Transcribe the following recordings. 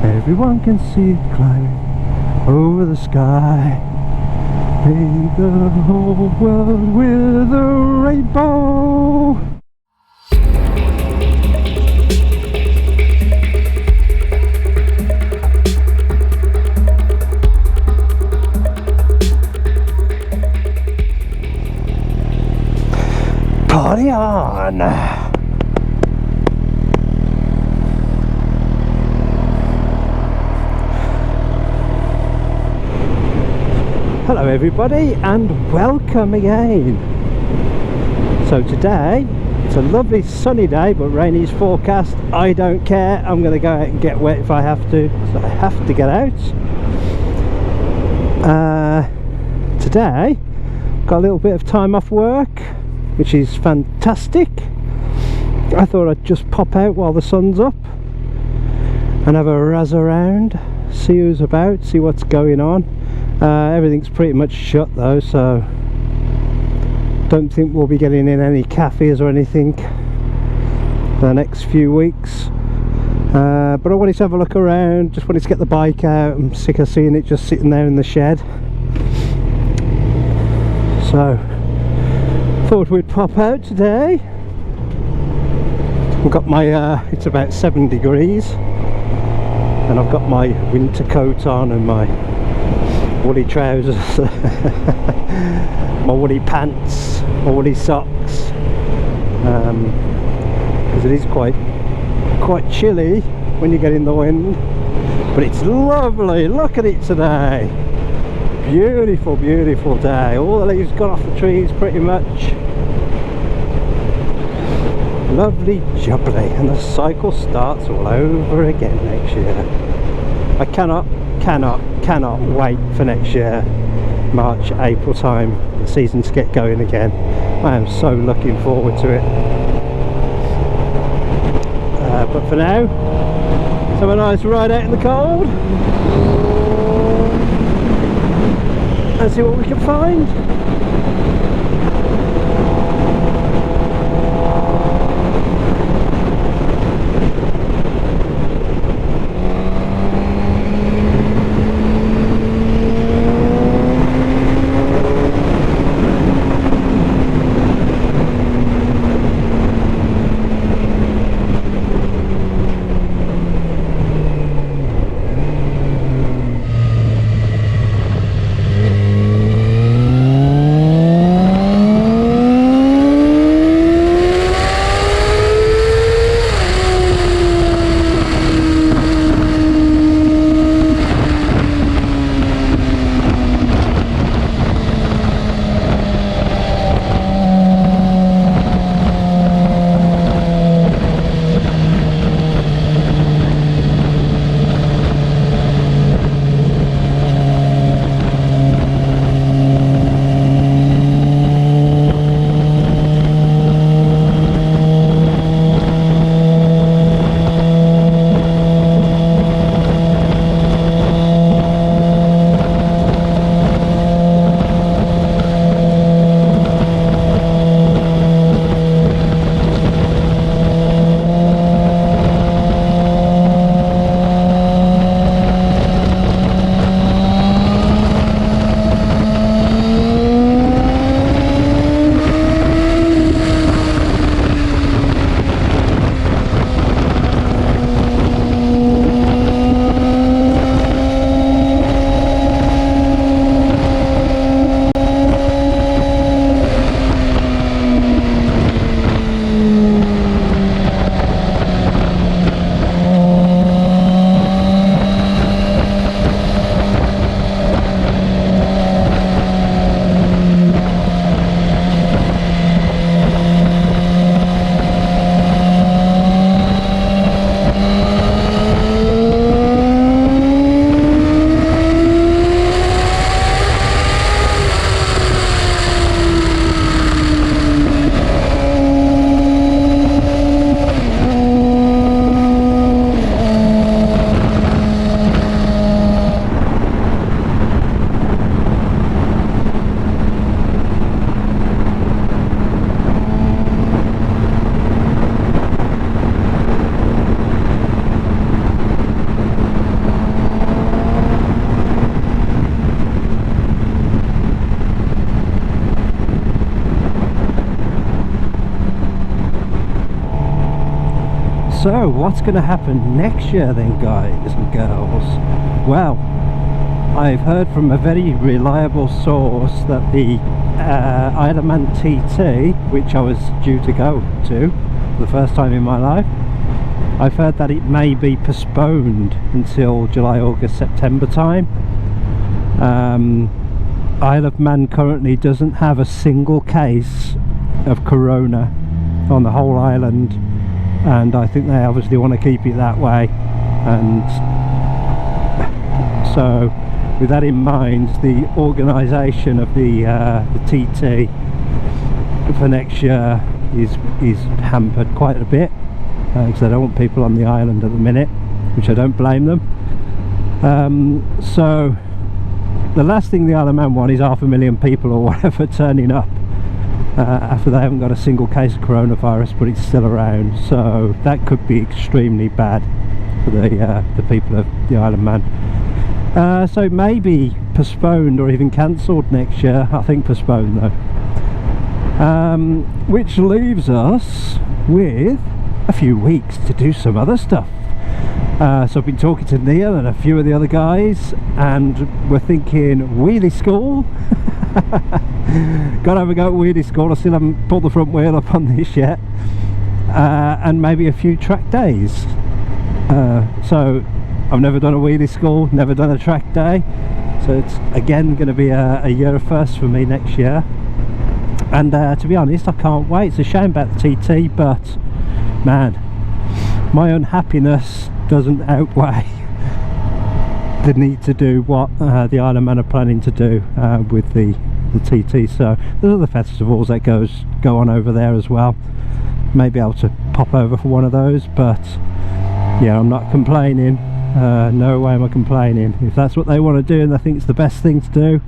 Everyone can see it climbing over the sky. Paint the whole world with a rainbow. Party on! Hello everybody and welcome again. So today it's a lovely sunny day but rainy's forecast. I don't care, I'm going to go out and get wet if I have to, so I have to get out. Today got a little bit of time off work, which is fantastic. I thought I'd just pop out while the sun's up and have a razz around, see who's about, see what's going on. Everything's pretty much shut though, so don't think we'll be getting in any cafes or anything for the next few weeks. But I wanted to have a look around, just wanted to get the bike out. I'm sick of seeing it just sitting there in the shed, so thought we'd pop out today. I've got my it's about 7 degrees and I've got my winter coat on and my woolly trousers, my woolly pants, my woolly socks, because it is quite chilly when you get in the wind, but it's lovely. Look at it today, beautiful day. All the leaves gone off the trees pretty much. Lovely jubbly, and the cycle starts all over again next year. I cannot wait for next year, March, April time, the season to get going again. I am so looking forward to it. But for now, let's have a nice ride out in the cold and see what we can find. So what's going to happen next year then, guys and girls? Well, I've heard from a very reliable source that the Isle of Man TT, which I was due to go to for the first time in my life, I've heard that it may be postponed until July, August, September time. Isle of Man currently doesn't have a single case of corona on the whole island, and I think they obviously want to keep it that way. And so with that in mind, the organisation of the TT for next year is hampered quite a bit, because they don't want people on the island at the minute, which I don't blame them. So the last thing the Isle of Man want is 500,000 people or whatever turning up after they haven't got a single case of coronavirus, but it's still around. So that could be extremely bad for the people of the Isle of Man. So it may be postponed or even cancelled next year. I think postponed though. Which leaves us with a few weeks to do some other stuff. So I've been talking to Neil and a few of the other guys, and we're thinking wheelie school. Gotta have a go at wheelie school. I still haven't pulled the front wheel up on this yet. And maybe a few track days. So I've never done a wheelie school, never done a track day, so it's again going to be a year of first for me next year. And to be honest, I can't wait. It's a shame about the TT, but man, my unhappiness doesn't outweigh the need to do what the Isle of Man are planning to do with the TT. So there's other festivals that go on over there as well. Maybe able to pop over for one of those, but yeah, I'm not complaining. No way am I complaining. If that's what they want to do and they think it's the best thing to do,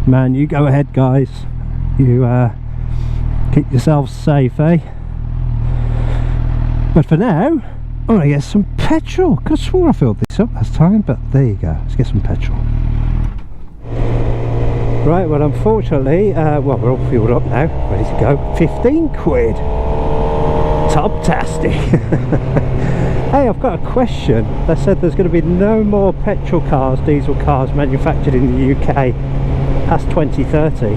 man, you go ahead, guys. You keep yourselves safe, eh? But for now, I'm going to get some petrol. Could have swore I filled this up last time, but there you go. Let's get some petrol. Right, well, unfortunately, well, we're all fueled up now, ready to go. 15 quid. Top-tastic. Hey, I've got a question. They said there's going to be no more petrol cars, diesel cars manufactured in the UK past 2030.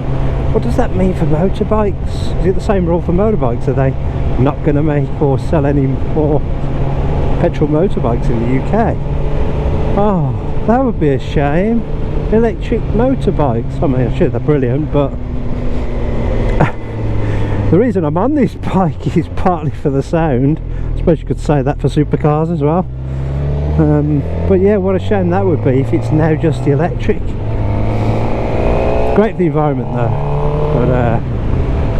What does that mean for motorbikes? Is it the same rule for motorbikes? Are they not going to make or sell any more petrol motorbikes in the UK? Oh, that would be a shame. Electric motorbikes. I mean, I'm sure they're brilliant, but the reason I'm on this bike is partly for the sound. I suppose you could say that for supercars as well. But yeah, what a shame that would be if it's now just the electric. Great for the environment though, but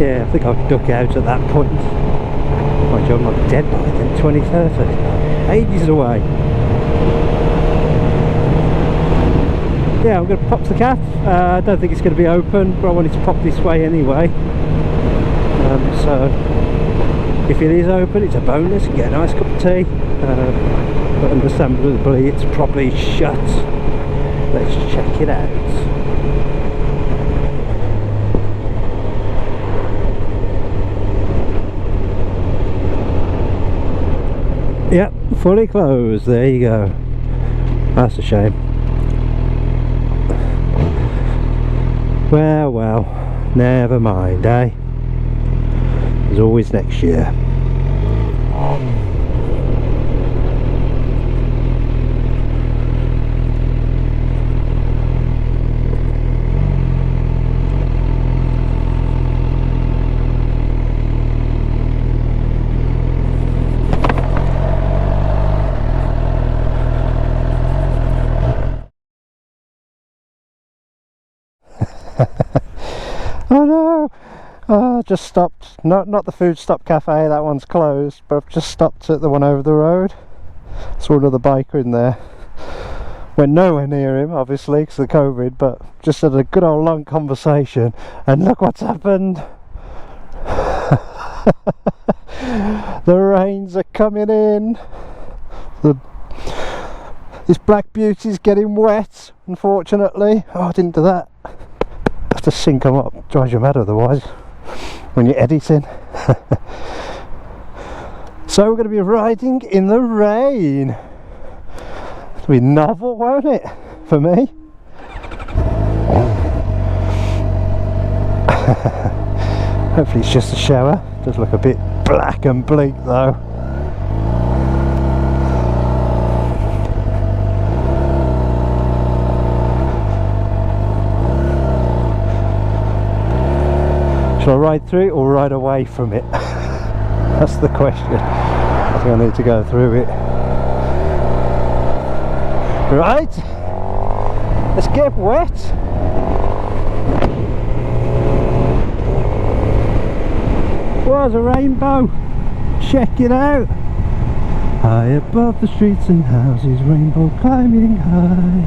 yeah, I think I'll duck out at that point. Mind you, I'm not dead by then, 2030. Ages away. Yeah, I'm going to pop to the cafe. I don't think it's going to be open, but I wanted to pop this way anyway. So if it is open, it's a bonus. You can get a nice cup of tea, but understandably it's probably shut. Let's check it out. Yep, fully closed. There you go. That's a shame. Well, well, never mind, eh? There's always next year. Oh no! Oh, just stopped. Not the food stop cafe, that one's closed, but I've just stopped at the one over the road. Saw another biker in there. Went nowhere near him, obviously, because of COVID, but just had a good old long conversation, and look what's happened! The rains are coming in. This Black Beauty's getting wet, unfortunately. Oh, I didn't do that. Have to sync them up, drives you mad otherwise when you're editing. So we're going to be riding in the rain. It'll be novel, won't it, for me? Hopefully it's just a shower. Does look a bit black and bleak though. Shall I ride through it or ride away from it? That's the question. I think I need to go through it. Right, let's get wet. There's a rainbow. Check it out. High above the streets and houses, rainbow climbing high.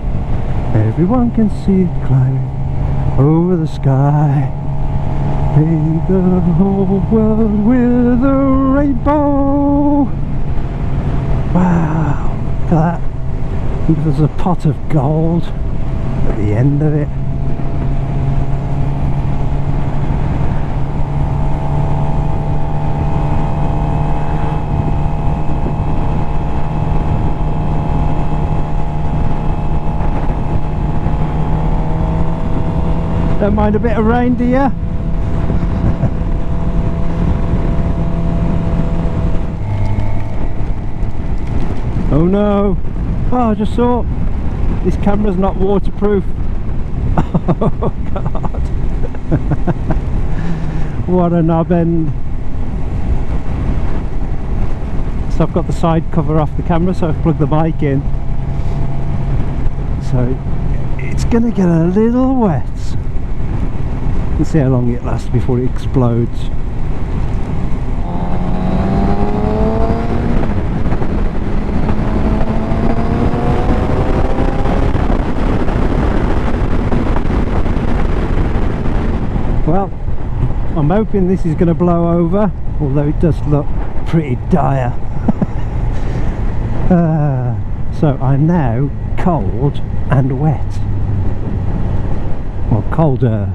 Everyone can see it climbing over the sky. Paint the whole world with a rainbow. Wow, look at that. Look, there's a pot of gold at the end of it. Don't mind a bit of rain, do you? Oh no! Oh, I just saw this camera's not waterproof. Oh god! What a knob end! So I've got the side cover off the camera, so I've plugged the mic in. So it's gonna get a little wet. Let's see how long it lasts before it explodes. Well, I'm hoping this is going to blow over, although it does look pretty dire. So I'm now cold and wet. Well, colder.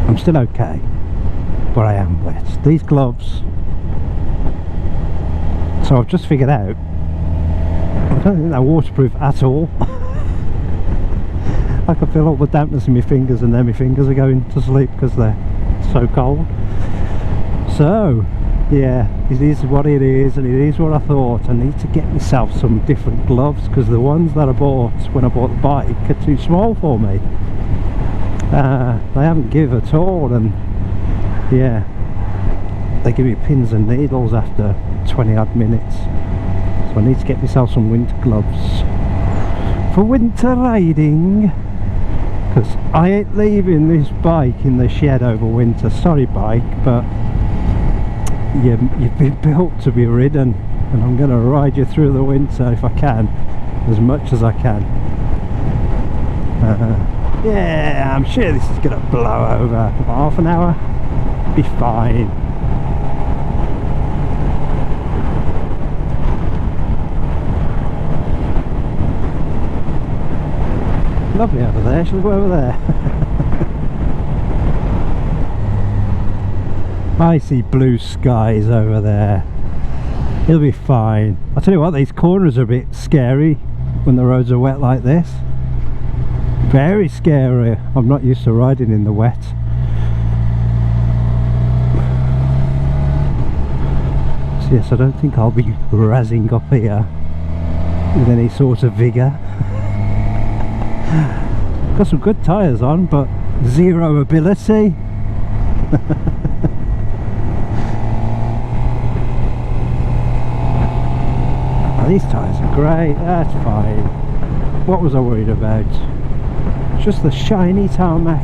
I'm still okay, but I am wet. These gloves, so I've just figured out, I don't think they're waterproof at all. I can feel all the dampness in my fingers, and then my fingers are going to sleep because they're so cold. So yeah, it is what it is, and it is what I thought. I need to get myself some different gloves, because the ones that I bought when I bought the bike are too small for me. They haven't give at all, and yeah, they give you pins and needles after 20 odd minutes. So I need to get myself some winter gloves for winter riding, because I ain't leaving this bike in the shed over winter. Sorry bike, but you've been built to be ridden, and I'm going to ride you through the winter if I can, as much as I can. Yeah, I'm sure this is going to blow over. Half an hour, be fine. Lovely over there. Shall we go over there? I see blue skies over there. It'll be fine. I'll tell you what, these corners are a bit scary when the roads are wet like this. Very scary. I'm not used to riding in the wet. So yes, I don't think I'll be razzing up here with any sort of vigour. Got some good tyres on, but zero ability. Oh, these tyres are great, that's fine. What was I worried about? Just the shiny tarmac.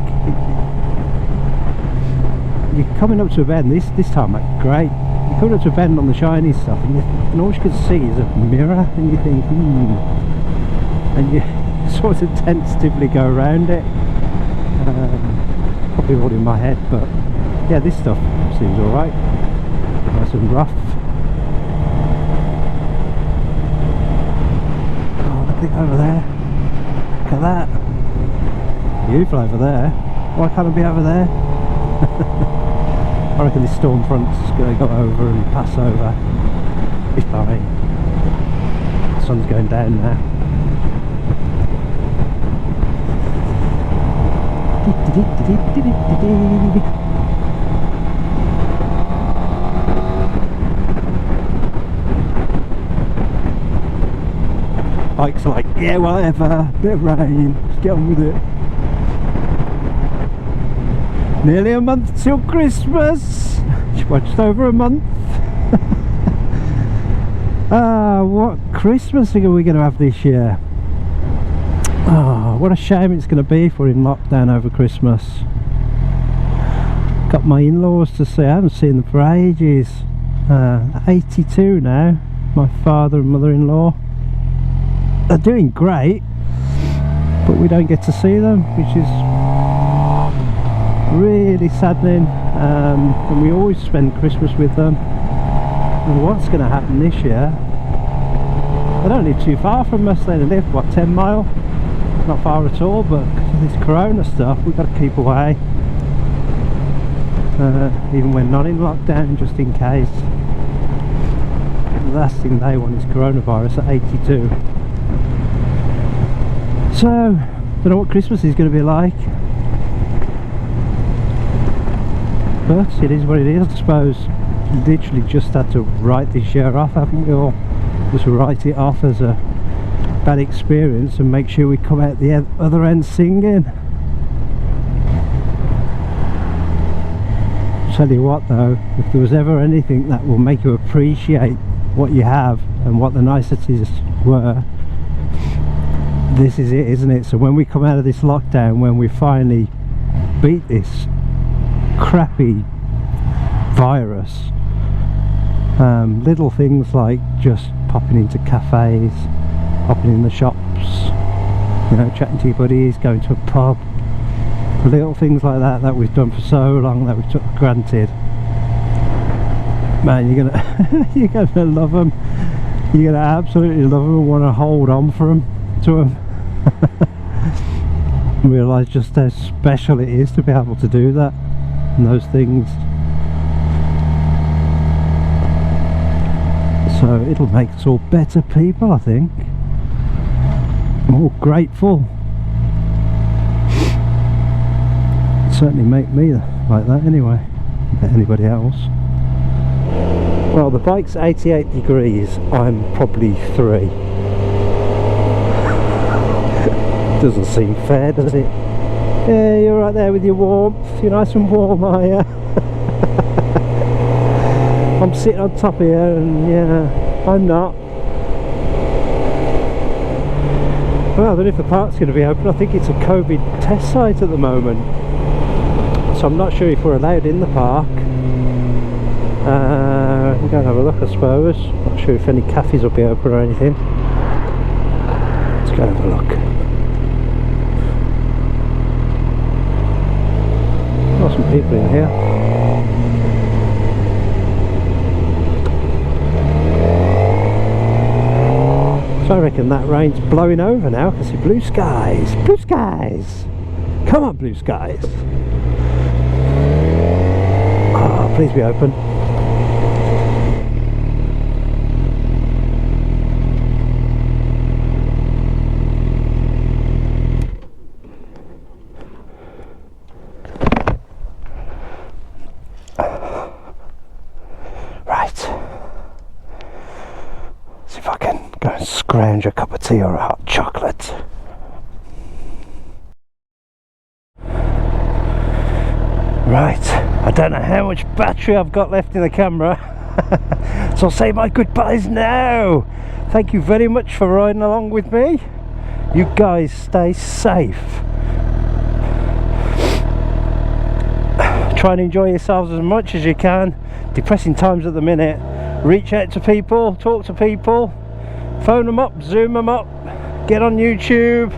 You're coming up to a bend, this tarmac, great. You're coming up to a bend on the shiny stuff, and all you can see is a mirror, and you think, and you sort of tentatively go around it. Probably all in my head, but yeah, this stuff seems alright. Nice and rough. Oh, look over there. Look at that. Beautiful over there. Why can't I be over there? I reckon this storm front's going to go over and pass over. It's fine. The sun's going down now. Bike's like, yeah, whatever, bit of rain, just get on with it. Nearly a month till Christmas. Just over a month. What Christmas are we going to have this year? What a shame it's going to be if we're in lockdown over Christmas. Got my in-laws to see. I haven't seen them for ages. 82 now, my father and mother-in-law. They're doing great, but we don't get to see them, which is really saddening. And we always spend Christmas with them. And what's going to happen this year? They don't live too far from us. They live, what, 10 mile? Not far at all, but because of this corona stuff we've got to keep away, even when not in lockdown, just in case. The last thing they want is coronavirus at 82. So, don't know what Christmas is going to be like, but it is what it is, I suppose. Literally just had to write this year off, haven't we all? Just write it off as a bad experience and make sure we come out the other end singing. Tell you what though, if there was ever anything that will make you appreciate what you have and what the niceties were, this is it, isn't it? So when we come out of this lockdown, when we finally beat this crappy virus, little things like just popping into cafes, popping in the shops, you know, chatting to your buddies, going to a pub, little things like that that we've done for so long that we took for granted. Man, you're gonna you're gonna love them. You're gonna absolutely love them and want to hold on to them. Realise just how special it is to be able to do that and those things. So it'll make us all better people, I think. More grateful. Certainly make me like that anyway. Anybody else? Well, the bike's 88 degrees. I'm probably 3. Doesn't seem fair, does it? Yeah, you're right there with your warmth. You're nice and warm, are you? I'm sitting on top here and yeah, I'm not. Well, I don't know if the park's going to be open. I think it's a COVID test site at the moment, so I'm not sure if we're allowed in the park. We'll go and have a look, I suppose. Not sure if any cafes will be open or anything. Let's go and have a look. Got some people in here. So I reckon that rain's blowing over now. I can see blue skies. Blue skies! Come on, blue skies! Oh, please be open. Scrounge a cup of tea or a hot chocolate. Right, I don't know how much battery I've got left in the camera, so I'll say my goodbyes now. Thank you very much for riding along with me. You guys stay safe. Try and enjoy yourselves as much as you can. Depressing times at the minute. Reach out to people, talk to people. Phone them up, zoom them up, get on YouTube,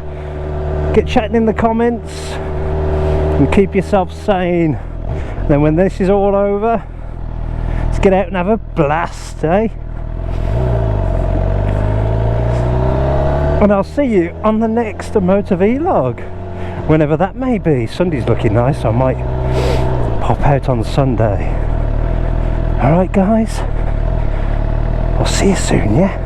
get chatting in the comments, and keep yourself sane. And then when this is all over, let's get out and have a blast, eh? And I'll see you on the next Motovlog, whenever that may be. Sunday's looking nice, so I might pop out on Sunday. Alright guys, I'll see you soon, yeah?